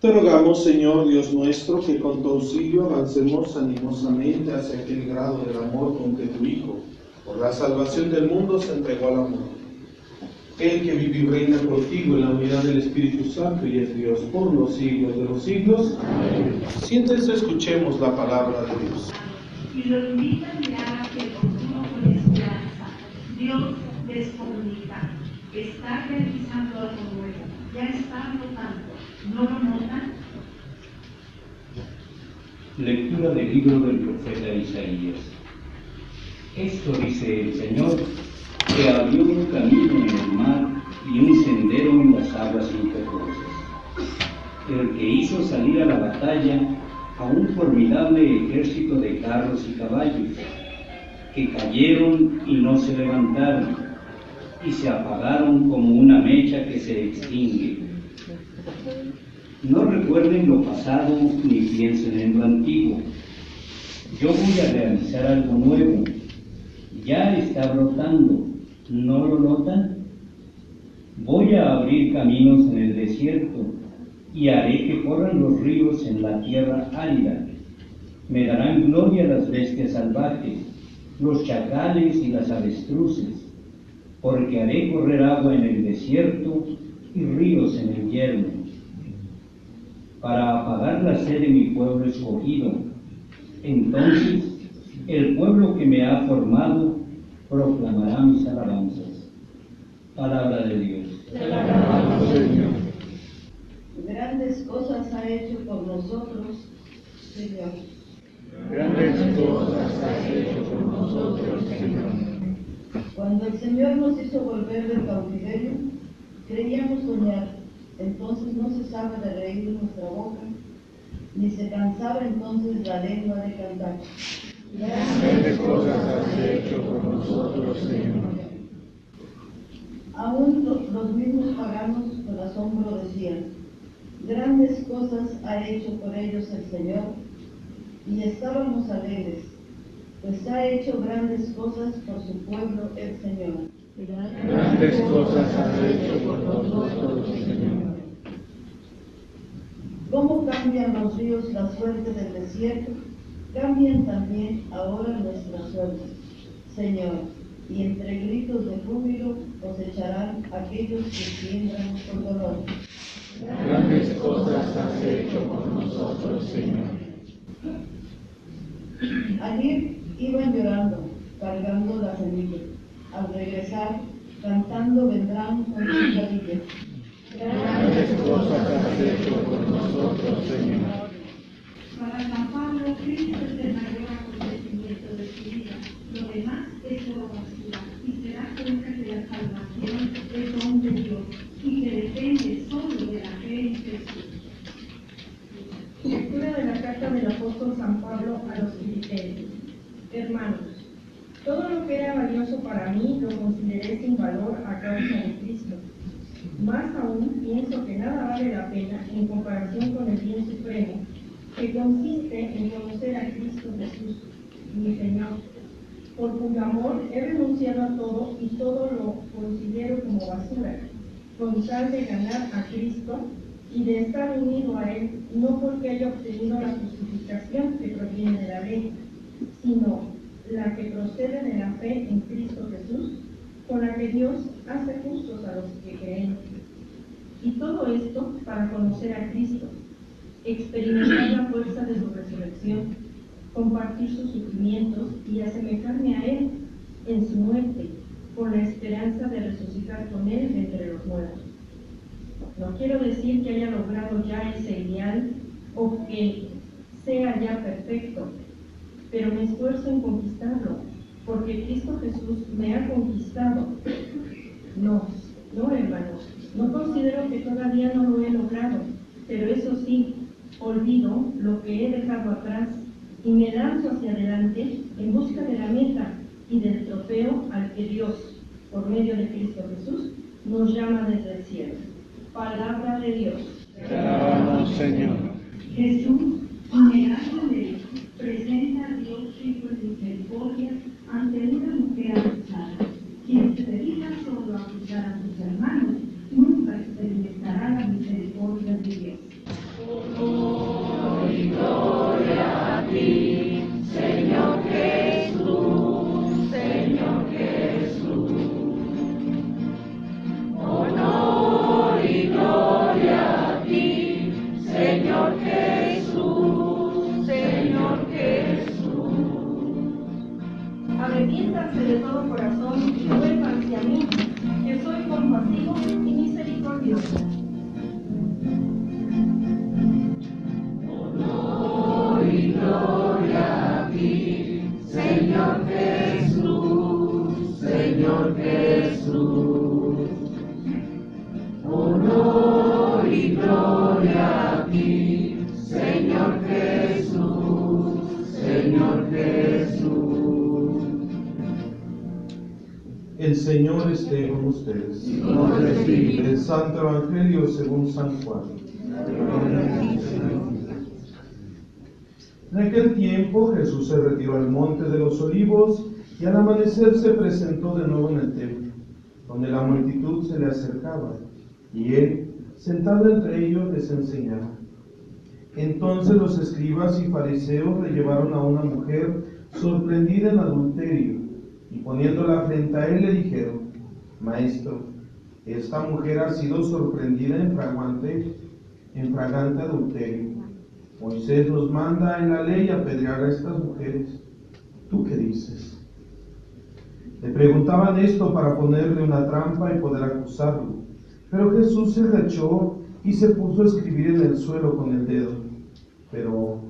Te rogamos, Señor Dios nuestro, que con tu auxilio avancemos animosamente hacia aquel grado del amor con que tu Hijo, por la salvación del mundo, se entregó a la muerte. El que vive y reina contigo en la unidad del Espíritu Santo y es Dios por los siglos de los siglos. Amén. Siéntense, escuchemos la palabra de Dios. Y lo invita a mirar hacia el futuro con esperanza. Dios les comunica, está realizando algo nuevo, ya está notando. ¿No lo notan? Lectura del libro del profeta Isaías. Esto dice el Señor, que abrió un camino en el mar y un sendero en las aguas impetuosas. El que hizo salir a la batalla a un formidable ejército de carros y caballos, que cayeron y no se levantaron, y se apagaron como una mecha que se extingue. No recuerden lo pasado ni piensen en lo antiguo. Yo voy a realizar algo nuevo. Ya está brotando. ¿No lo notan? Voy a abrir caminos en el desierto y haré que corran los ríos en la tierra árida. Me darán gloria las bestias salvajes, los chacales y las avestruces, porque haré correr agua en el desierto y ríos en el yermo, para apagar la sed de mi pueblo escogido. Entonces el pueblo que me ha formado proclamará mis alabanzas. Palabra de Dios. Te alabamos, Señor. Grandes cosas ha hecho por nosotros, Señor. Grandes cosas has hecho por nosotros, Señor. Cuando el Señor nos hizo volver del cautiverio, creíamos soñar. Entonces no cesaba de reír nuestra boca, ni se cansaba entonces la lengua de cantar. Grandes cosas has hecho por nosotros, Señor. Aún los mismos paganos con asombro decían, grandes cosas ha hecho por ellos el Señor, y estábamos alegres, pues ha hecho grandes cosas por su pueblo el Señor. Grandes cosas has hecho por nosotros, Señor. ¿Cómo cambian los ríos la suerte del desierto? Cambian también ahora nuestra suerte, Señor, y entre gritos de júbilo cosecharán aquellos que siembran con dolor. Grandes cosas has hecho por nosotros, Señor. Ayer iban llorando, cargando la semilla. Al regresar, cantando vendrán con sus rodillas. Grandes cosas has hecho por nosotros, Señor. Para San Pablo, Cristo es el mayor acontecimiento de su vida. Lo demás es solo basura, y se da cuenta que la salvación es don de Dios y que depende solo de la fe en Jesús. Lectura de la carta del apóstol San Pablo a los Filipenses. Hermanos, todo lo que era valioso para mí lo consideré sin valor a causa de Cristo. Más aún pienso que nada vale la pena en comparación con el bien supremo, que consiste en conocer a Cristo Jesús, mi Señor, por cuyo amor he renunciado a todo y todo lo considero como basura, con tal de ganar a Cristo y de estar unido a Él, no porque haya obtenido la justificación que proviene de la ley, sino la que procede de la fe en Cristo Jesús, con la que Dios hace justos a los que creen. Y todo esto para conocer a Cristo, experimentar la fuerza de su resurrección, compartir sus sufrimientos y asemejarme a Él en su muerte, con la esperanza de resucitar con Él de entre los muertos. No quiero decir que haya logrado ya ese ideal o que sea ya perfecto, pero me esfuerzo en conquistarlo, porque Cristo Jesús me ha conquistado. No, hermanos, no considero que todavía no lo he logrado, pero eso sí, olvido lo que he dejado atrás y me lanzo hacia adelante en busca de la meta y del trofeo al que Dios, por medio de Cristo Jesús, nos llama desde el cielo. Palabra de Dios. Te alabamos, Señor. Jesús, innegable ley, presenta a Dios rico en misericordia ante una mujer acusada. Quien se dedica solo a acusar a sus hermanos, nunca experimentará la misericordia de Dios. El Señor esté con ustedes. El Santo Evangelio según San Juan. En aquel tiempo Jesús se retiró al monte de los Olivos y al amanecer se presentó de nuevo en el templo, donde la multitud se le acercaba, y él, sentado entre ellos, les enseñaba. Entonces los escribas y fariseos le llevaron a una mujer sorprendida en adulterio, y poniéndola frente a él le dijeron: Maestro, esta mujer ha sido sorprendida en fragante adulterio. Moisés nos manda en la ley apedrear a estas mujeres. ¿Tú qué dices? Le preguntaban esto para ponerle una trampa y poder acusarlo. Pero Jesús se agachó y se puso a escribir en el suelo con el dedo. Pero,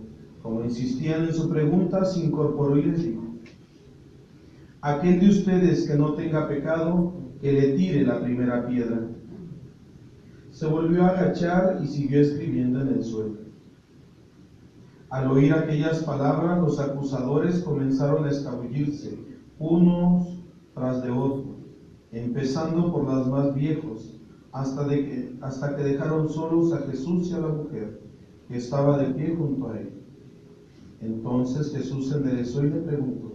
como insistían en su pregunta, se incorporó y les dijo: aquel de ustedes que no tenga pecado, que le tire la primera piedra. Se volvió a agachar y siguió escribiendo en el suelo. Al oír aquellas palabras, los acusadores comenzaron a escabullirse, unos tras de otros, empezando por los más viejos, hasta que dejaron solos a Jesús y a la mujer, que estaba de pie junto a él. Entonces Jesús se enderezó y le preguntó: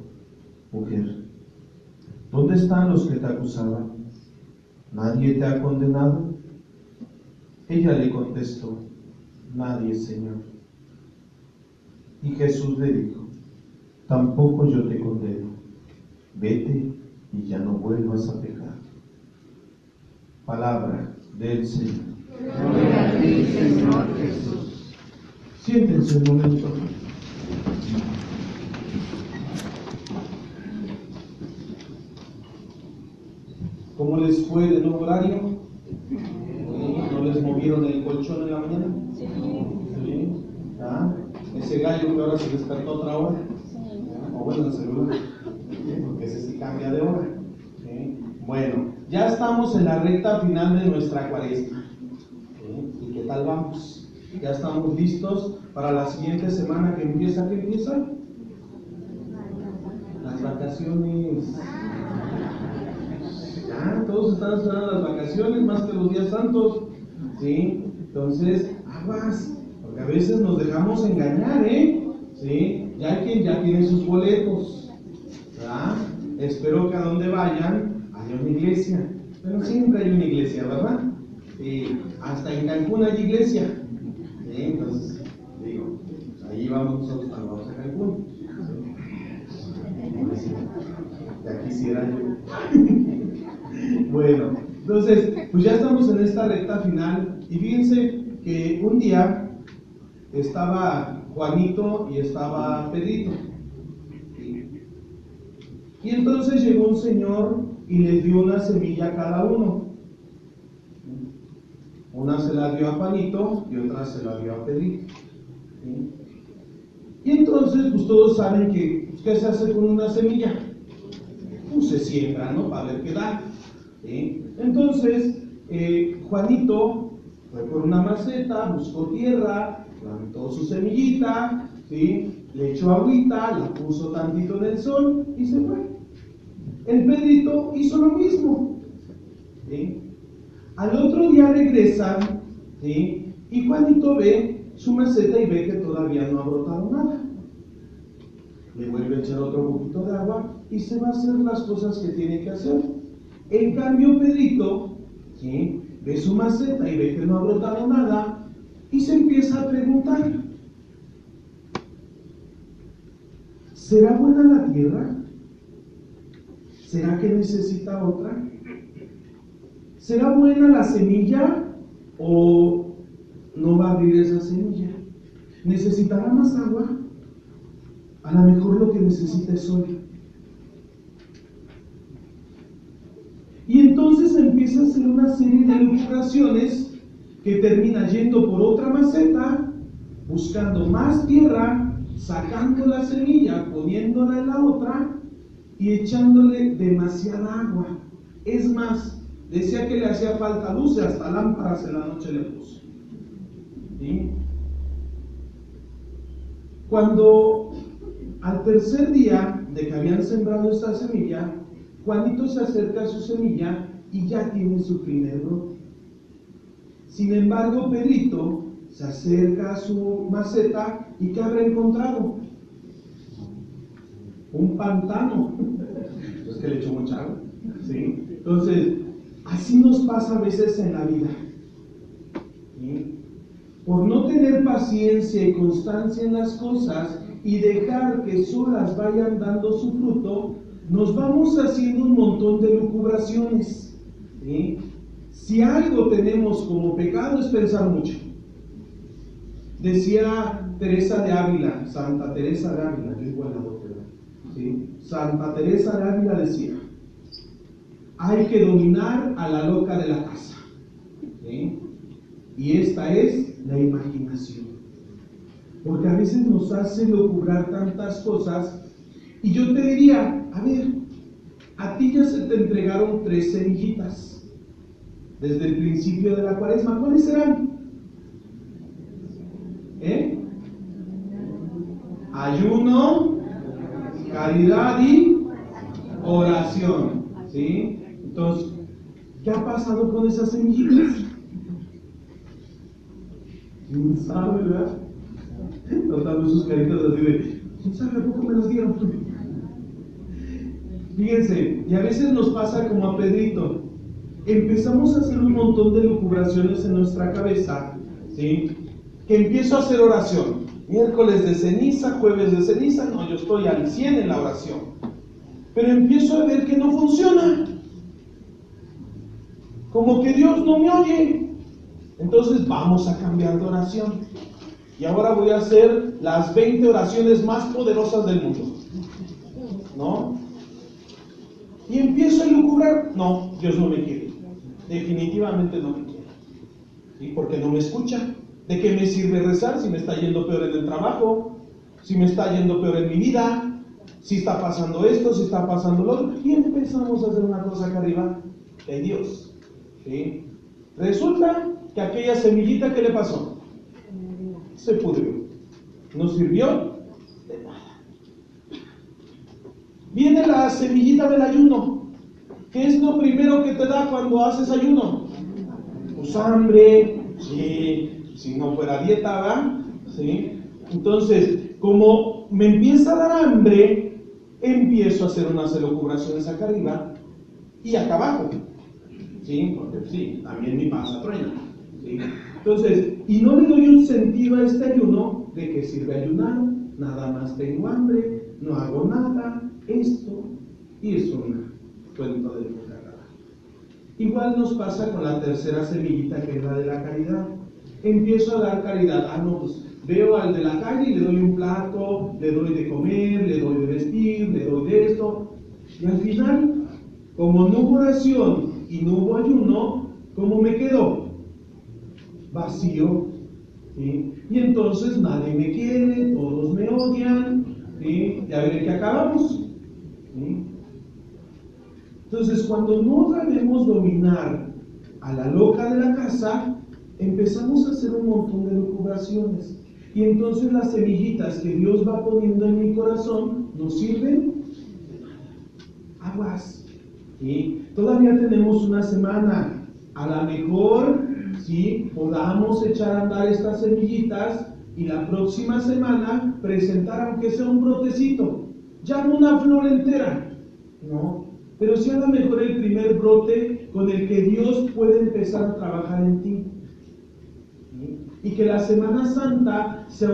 Mujer, ¿dónde están los que te acusaban? ¿Nadie te ha condenado? Ella le contestó: Nadie, Señor. Y Jesús le dijo: tampoco yo te condeno. Vete y ya no vuelvas a pecar. Palabra del Señor. Gloria a ti, Señor Jesús. Siéntense un momento. ¿Cómo les fue de nuevo horario? ¿No les movieron el colchón en la mañana? Sí. ¿Ah? Ese gallo que ahora se despertó otra hora. O bueno, el celular. Porque ese sí cambia de hora. Bueno, ya estamos en la recta final de nuestra cuaresma. ¿Y qué tal vamos? Ya estamos listos para la siguiente semana que empieza. ¿Qué empieza? Las vacaciones. Ya, todos están esperando las vacaciones más que los días santos. ¿Sí? Entonces, aguas, porque a veces nos dejamos engañar, ¿sí? Ya hay quien ya tiene sus boletos, ¿verdad? Espero que a donde vayan haya una iglesia. Pero siempre hay una iglesia, ¿verdad? Hasta en Cancún hay iglesia. ¿Sí? Entonces, digo, ahí vamos nosotros cuando vamos a Cancún. ¿Sí? Ya quisiera yo. Bueno, entonces, pues ya estamos en esta recta final. Y fíjense que un día estaba Juanito y estaba Pedrito. Y entonces llegó un señor y les dio una semilla a cada uno. Una se la dio a Juanito y otra se la dio a Pedrito. Y entonces, pues todos saben que, ¿qué se hace con una semilla? Pues se siembra, ¿no? Para ver qué da. Entonces, Juanito fue por una maceta, buscó tierra, plantó su semillita, ¿sí? Le echó agüita, la puso tantito en el sol y se fue. El Pedrito hizo lo mismo. ¿Sí? Al otro día regresan, ¿sí? Y Juanito ve su maceta y ve que todavía no ha brotado nada. Le vuelve a echar otro poquito de agua y se va a hacer las cosas que tiene que hacer. En cambio, Pedrito, ¿sí? Ve su maceta y ve que no ha brotado nada y se empieza a preguntar: ¿será buena la tierra? ¿Será que necesita otra? ¿Será buena la semilla o no va a abrir esa semilla? ¿Necesitará más agua? A lo mejor lo que necesita es sol. Y entonces empieza a hacer una serie de elucubraciones que termina yendo por otra maceta, buscando más tierra, sacando la semilla, poniéndola en la otra y echándole demasiada agua. Es más, decía que le hacía falta luz y hasta lámparas en la noche le puso. ¿Sí? Cuando al tercer día de que habían sembrado esta semilla, Juanito se acerca a su semilla y ya tiene su primer brote. Sin embargo, Pedrito se acerca a su maceta y ¿qué habrá encontrado? Un pantano. Es que le echó mucha agua. ¿Sí? Entonces, así nos pasa a veces en la vida. ¿Sí? Por no tener paciencia y constancia en las cosas y dejar que solas vayan dando su fruto, nos vamos haciendo un montón de lucubraciones. ¿Sí? Si algo tenemos como pecado es pensar mucho. Decía Teresa de Ávila, Santa Teresa de Ávila, que es buena doctora, ¿sí? Santa Teresa de Ávila decía: hay que dominar a la loca de la casa, ¿sí? Y esta es la imaginación, porque a veces nos hace lucubrar tantas cosas. Y yo te diría, a ver, a ti ya se te entregaron 3 semillitas desde el principio de la Cuaresma. ¿Cuáles serán? Ayuno, caridad y oración, ¿sí? Entonces, ¿qué ha pasado con esas semillitas? ¿Quién sabe, verdad? Notando sus caritas así de, ¿quién sabe a poco me las dieron? Fíjense, y a veces nos pasa como a Pedrito. Empezamos a hacer un montón de lucubraciones en nuestra cabeza, ¿sí? Que empiezo a hacer oración. Miércoles de ceniza, jueves de ceniza, no, yo estoy al 100 en la oración. Pero empiezo a ver que no funciona. Como que Dios no me oye. Entonces vamos a cambiar de oración. Y ahora voy a hacer las 20 oraciones más poderosas del mundo, ¿no? Y empiezo a lucubrar. No, Dios no me quiere. Definitivamente no me quiere. ¿Sí? Porque no me escucha. ¿De qué me sirve rezar si me está yendo peor en el trabajo? Si me está yendo peor en mi vida, si está pasando esto, si está pasando lo otro. Y empezamos a hacer una cosa acá arriba de Dios. ¿Sí? Resulta que aquella semillita, ¿qué le pasó? Se pudrió. No sirvió de nada. Viene la semillita del ayuno. ¿Qué es lo primero que te da cuando haces ayuno? Pues hambre. Sí. Si no fuera dieta, ¿verdad? ¿Sí? Entonces, como me empieza a dar hambre, empiezo a hacer unas elucubraciones acá arriba y acá abajo. ¿Sí? Porque sí, también mi panza truena. ¿Sí? Entonces, y no le doy un sentido a este ayuno de que sirve ayunar, nada más tengo hambre, no hago nada, esto, y es una cuenta de cagada. Igual nos pasa con la tercera semillita, que es la de la caridad. Empiezo a dar caridad. Ah, no, pues veo al de la calle y le doy un plato, le doy de comer, le doy de vestir, le doy de esto. Y al final, como no hubo oración y no hubo ayuno, ¿cómo me quedó? Vacío. ¿Sí? Y entonces nadie me quiere, todos me odian. ¿Sí? Y a ver qué acabamos. ¿Sí? Entonces, cuando no sabemos dominar a la loca de la casa, empezamos a hacer un montón de lucubraciones. Y entonces las semillitas que Dios va poniendo en mi corazón nos sirven de nada. Aguas. ¿Sí? Todavía tenemos una semana. A lo mejor, ¿sí?, podamos echar a andar estas semillitas y la próxima semana presentar, aunque sea un brotecito, ya no una flor entera, ¿no? Pero sí a lo mejor el primer brote con el que Dios puede empezar a trabajar en ti. Y que la Semana Santa sea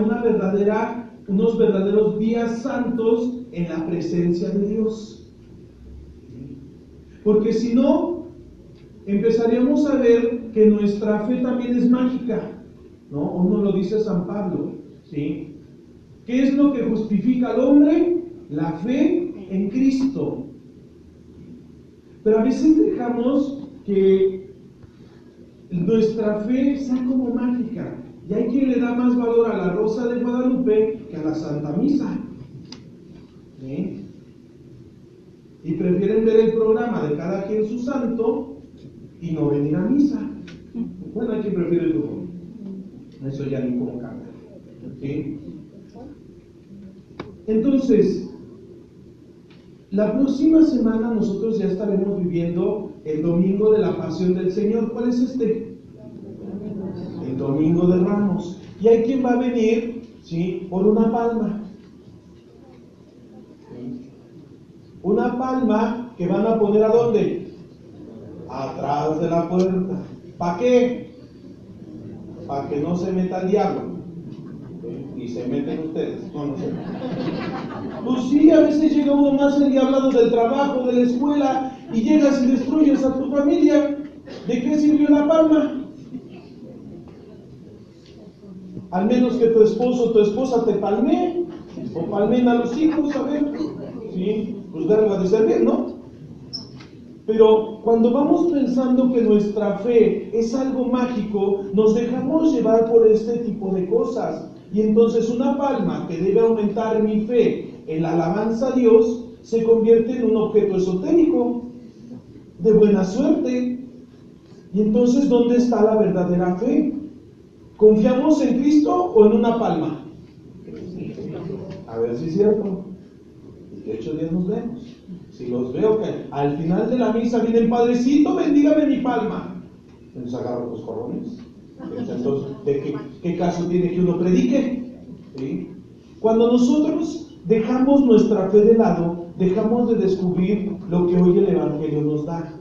unos verdaderos días santos en la presencia de Dios. Porque si no, empezaríamos a ver que nuestra fe también es mágica, ¿no? O no lo dice San Pablo, ¿sí? ¿Qué es lo que justifica al hombre? La fe en Cristo. Pero a veces dejamos que nuestra fe sea como mágica. Y hay quien le da más valor a la Rosa de Guadalupe que a la Santa Misa. ¿Sí? Y prefieren ver el programa de cada quien su santo y no venir a misa. Bueno, hay quien prefiere el fútbol. Eso ya ni cómo cambia. ¿Sí? Entonces, La próxima semana nosotros ya estaremos viviendo el domingo de la Pasión del Señor. ¿Cuál es este? El Domingo de Ramos. Y hay quien va a venir, ¿sí?, por una palma. ¿Sí? Una palma que van a poner ¿a dónde? Atrás de la puerta. ¿Para qué? Para que no se meta el diablo. ¿Sí? Y se meten ustedes. No sé. Pues sí, a veces llega uno más endiablado del trabajo, de la escuela, y llegas y destruyes a tu familia. ¿De qué sirvió la palma? Al menos que tu esposo o tu esposa te palmee, o palmen a los hijos, a ver, sí, pues darla de servir, ¿no? Pero cuando vamos pensando que nuestra fe es algo mágico, nos dejamos llevar por este tipo de cosas. Y entonces una palma que debe aumentar mi fe en la alabanza a Dios, se convierte en un objeto esotérico, de buena suerte. Y entonces, ¿dónde está la verdadera fe? ¿Confiamos en Cristo o en una palma? A ver si es cierto. De hecho, días nos vemos. Si los veo que al final de la misa vienen, Padrecito, bendígame mi palma, entonces agarro los corrones. Entonces, ¿de qué caso tiene que uno predique? ¿Sí? Cuando nosotros dejamos nuestra fe de lado, dejamos de descubrir lo que hoy el Evangelio nos da.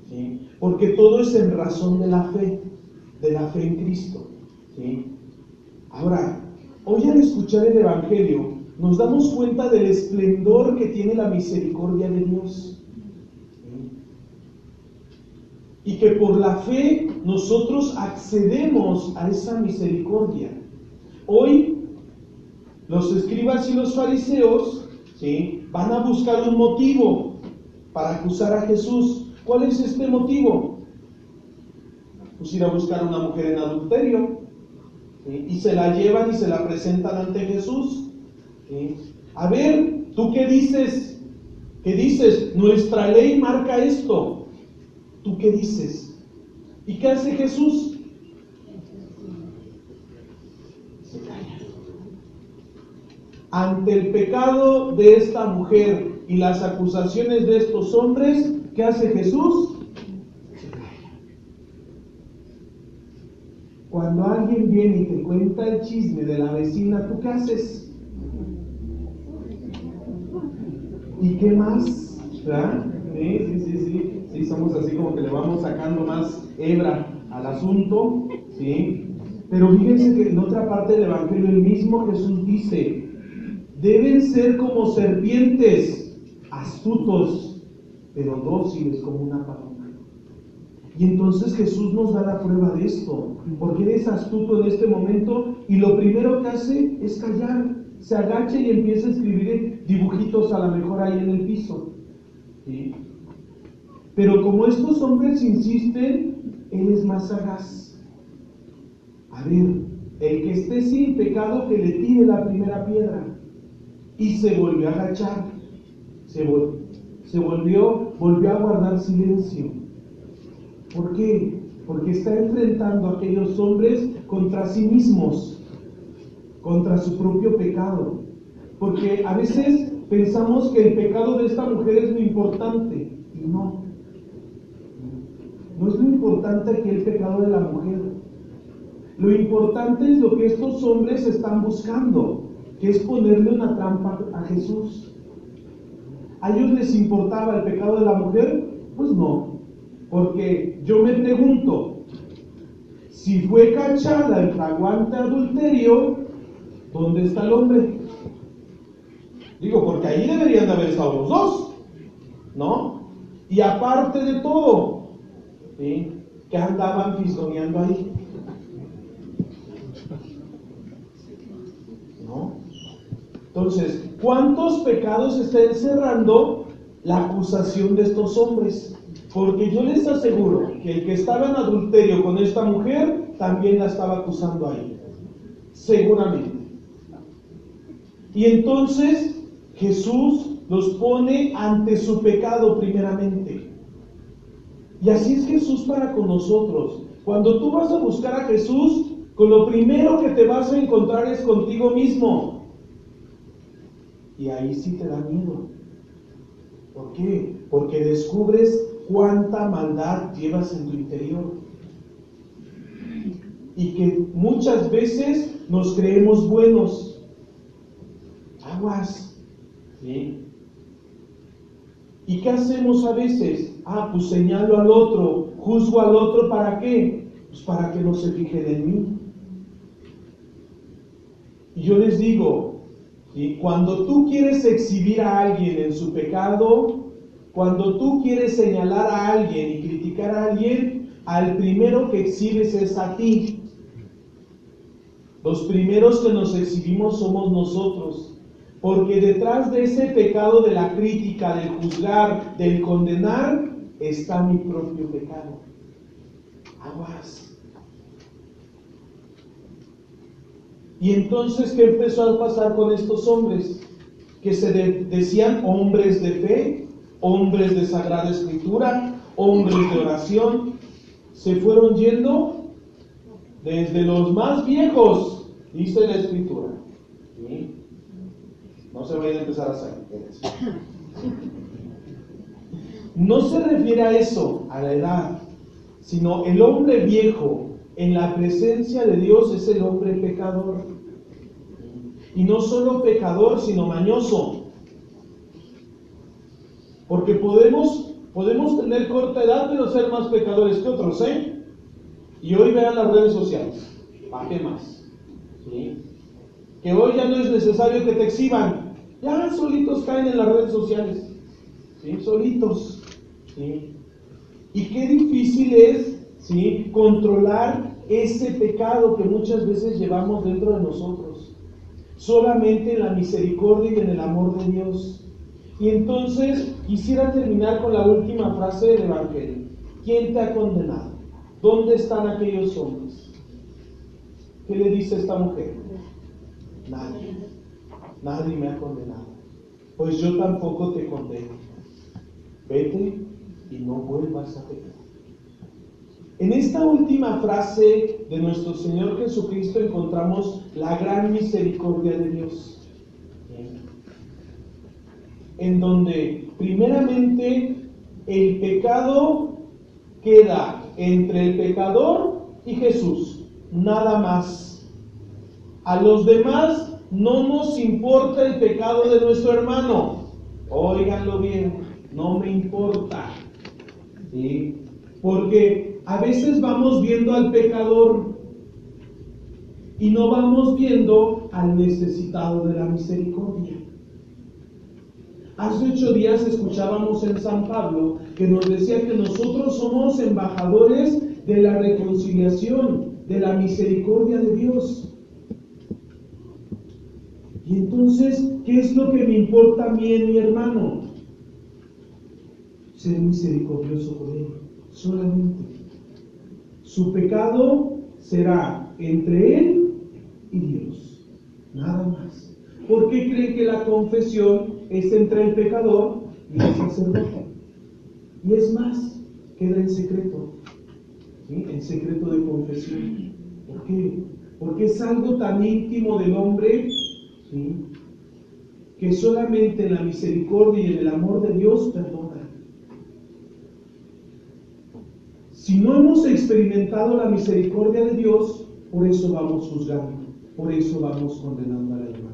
¿Sí? Porque todo es en razón de la fe en Cristo. ¿Sí? Ahora, hoy al escuchar el Evangelio, nos damos cuenta del esplendor que tiene la misericordia de Dios. ¿Sí? Y que por la fe nosotros accedemos a esa misericordia. Hoy, los escribas y los fariseos, ¿sí?, van a buscar un motivo para acusar a Jesús. ¿Cuál es este motivo? Pues ir a buscar a una mujer en adulterio. ¿Sí? Y se la llevan y se la presentan ante Jesús. ¿Sí? A ver, ¿tú qué dices? ¿Qué dices? Nuestra ley marca esto. ¿Tú qué dices? ¿Y qué hace Jesús? Se calla. Ante el pecado de esta mujer y las acusaciones de estos hombres, ¿qué hace Jesús? Se calla. Cuando alguien viene y te cuenta el chisme de la vecina, ¿tú qué haces? ¿Y qué más? ¿Verdad? Sí, somos así como que le vamos sacando más hebra al asunto, ¿sí? Pero fíjense que en otra parte del Evangelio el mismo Jesús dice: deben ser como serpientes, astutos, pero dóciles como una paloma. Y entonces Jesús nos da la prueba de esto, porque eres astuto en este momento y lo primero que hace es callar, se agacha y empieza a escribir dibujitos a lo mejor ahí en el piso. ¿Sí? Pero como estos hombres insisten, él es más sagaz. A ver, el que esté sin pecado que le tire la primera piedra. Y se volvió a agachar, volvió a guardar silencio. ¿Por qué? Porque está enfrentando a aquellos hombres contra sí mismos, contra su propio pecado. Porque a veces pensamos que el pecado de esta mujer es lo importante, y no es lo importante aquí el pecado de la mujer. Lo importante es lo que estos hombres están buscando, que es ponerle una trampa a Jesús. ¿A ellos les importaba el pecado de la mujer? Pues no, porque yo me pregunto, si fue cachada en flagrante adulterio, ¿dónde está el hombre? Digo, porque ahí deberían de haber estado los dos, ¿no? Y aparte de todo, ¿sí?, que andaban fisgoneando ahí, ¿no? Entonces, ¿cuántos pecados está encerrando la acusación de estos hombres? Porque yo les aseguro que el que estaba en adulterio con esta mujer también la estaba acusando ahí, seguramente. Y entonces Jesús los pone ante su pecado primeramente. Y así es Jesús para con nosotros. Cuando tú vas a buscar a Jesús, con lo primero que te vas a encontrar es contigo mismo. Y ahí sí te da miedo. ¿Por qué? Porque descubres cuánta maldad llevas en tu interior. Y que muchas veces nos creemos buenos. Aguas. ¿Sí? ¿Y qué hacemos a veces? Pues señalo al otro, juzgo al otro, ¿para qué? Pues para que no se fijen en mí. Y yo les digo, ¿sí? Cuando tú quieres exhibir a alguien en su pecado, cuando tú quieres señalar a alguien y criticar a alguien, al primero que exhibes es a ti. Los primeros que nos exhibimos somos nosotros. Porque detrás de ese pecado de la crítica, del juzgar, del condenar, está mi propio pecado. Aguas. Y entonces, ¿qué empezó a pasar con estos hombres? Que se decían hombres de fe, hombres de Sagrada Escritura, hombres de oración. Se fueron yendo desde los más viejos, dice la Escritura. ¿Sí? No se vayan a empezar a salir. No se refiere a eso, a la edad, sino el hombre viejo en la presencia de Dios es el hombre pecador. Y no solo pecador, sino mañoso. Porque podemos tener corta edad, pero ser más pecadores que otros, ¿eh? Y hoy vean las redes sociales. ¿Para qué más? ¿Sí? Que hoy ya no es necesario que te exhiban. Ya solitos caen en las redes sociales. ¿Sí? Solitos. ¿Sí? Y qué difícil es, ¿sí?, controlar ese pecado que muchas veces llevamos dentro de nosotros. Solamente en la misericordia y en el amor de Dios. Y entonces quisiera terminar con la última frase del Evangelio. ¿Quién te ha condenado? ¿Dónde están aquellos hombres? ¿Qué le dice esta mujer? Nadie. Nadie me ha condenado. Pues yo tampoco te condeno. Vete y no vuelvas a pecar. En esta última frase de nuestro Señor Jesucristo encontramos la gran misericordia de Dios. En donde primeramente el pecado queda entre el pecador y Jesús, nada más. A los demás no nos importa el pecado de nuestro hermano. Óiganlo bien, no me importa. ¿Sí? Porque a veces vamos viendo al pecador y no vamos viendo al necesitado de la misericordia. Hace 8 días escuchábamos en San Pablo que nos decía que nosotros somos embajadores de la reconciliación, de la misericordia de Dios. Y entonces, ¿qué es lo que me importa a mí en mi hermano? Ser misericordioso con él, solamente. Su pecado será entre él y Dios, nada más. ¿Por qué creen que la confesión es entre el pecador y el sacerdote? Y es más, queda en secreto, ¿sí? En secreto de confesión. ¿Por qué? Porque es algo tan íntimo del hombre, ¿sí?, que solamente en la misericordia y en el amor de Dios perdona. Si no hemos experimentado la misericordia de Dios, por eso vamos juzgando, por eso vamos condenando al hermano.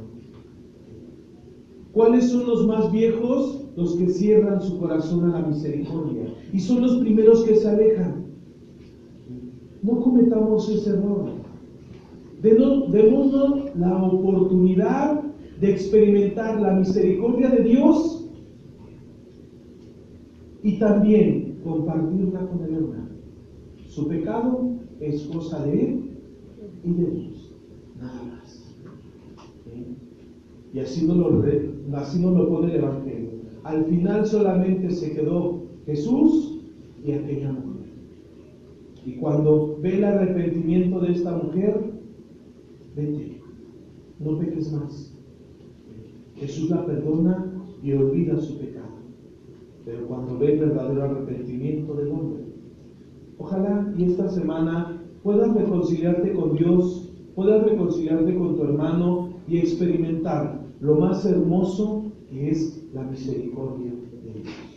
¿Cuáles son los más viejos? Los que cierran su corazón a la misericordia. Y son los primeros que se alejan. No cometamos ese error. Démonos la oportunidad de experimentar la misericordia de Dios y también compartirla con el hermano. Su pecado es cosa de él y de Dios, nada más. ¿Sí? Y así nos lo pone el Evangelio. Al final solamente se quedó Jesús y aquella mujer. Y cuando ve el arrepentimiento de esta mujer, vete, no peques más. Jesús la perdona y olvida su pecado. Pero cuando ve el verdadero arrepentimiento del hombre, ojalá y esta semana puedas reconciliarte con Dios, puedas reconciliarte con tu hermano y experimentar lo más hermoso que es la misericordia de Dios.